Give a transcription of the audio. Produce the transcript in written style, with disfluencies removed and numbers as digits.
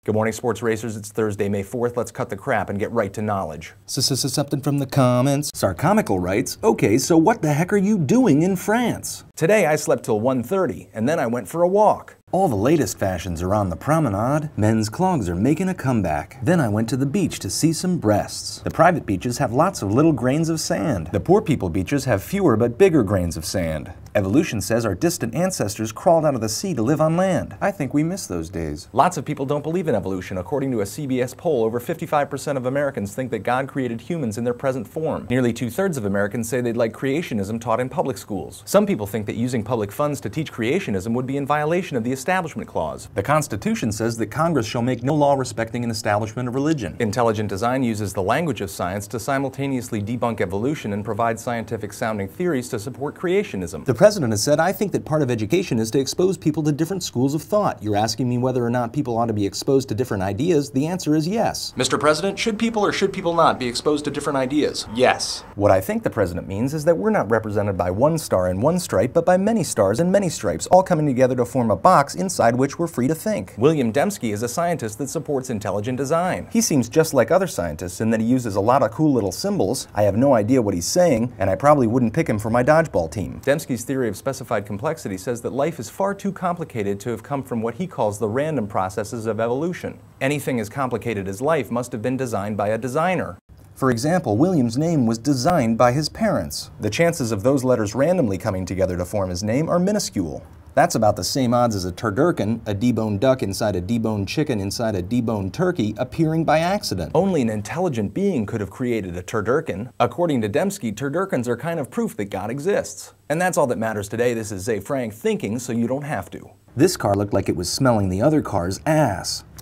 Good morning, sports racers. It's Thursday, May 4th. Let's cut the crap and get right to knowledge. Something from the comments. Sarcomical writes, okay, so what the heck are you doing in France? Today I slept till 1:30, and then I went for a walk. All the latest fashions are on the promenade. Men's clogs are making a comeback. Then I went to the beach to see some breasts. The private beaches have lots of little grains of sand. The poor people beaches have fewer but bigger grains of sand. Evolution says our distant ancestors crawled out of the sea to live on land. I think we miss those days. Lots of people don't believe in evolution. According to a CBS poll, over 55% of Americans think that God created humans in their present form. Nearly 2/3 of Americans say they'd like creationism taught in public schools. Some people think that using public funds to teach creationism would be in violation of the Establishment Clause. The Constitution says that Congress shall make no law respecting an establishment of religion. Intelligent design uses the language of science to simultaneously debunk evolution and provide scientific-sounding theories to support creationism. The president has said, I think that part of education is to expose people to different schools of thought. You're asking me whether or not people ought to be exposed to different ideas. The answer is yes. Mr. President, should people or should people not be exposed to different ideas? Yes. What I think the president means is that we're not represented by one star and one stripe, but by many stars and many stripes, all coming together to form a box inside which we're free to think. William Dembski is a scientist that supports intelligent design. He seems just like other scientists in that he uses a lot of cool little symbols. I have no idea what he's saying, and I probably wouldn't pick him for my dodgeball team. Dembski's theory of specified complexity says that life is far too complicated to have come from what he calls the random processes of evolution. Anything as complicated as life must have been designed by a designer. For example, William's name was designed by his parents. The chances of those letters randomly coming together to form his name are minuscule. That's about the same odds as a turducken, a deboned duck inside a deboned chicken inside a deboned turkey, appearing by accident. Only an intelligent being could have created a turducken. According to Dembski, turduckens are kind of proof that God exists. And that's all that matters today. This is Zefrank thinking so you don't have to. This car looked like it was smelling the other car's ass.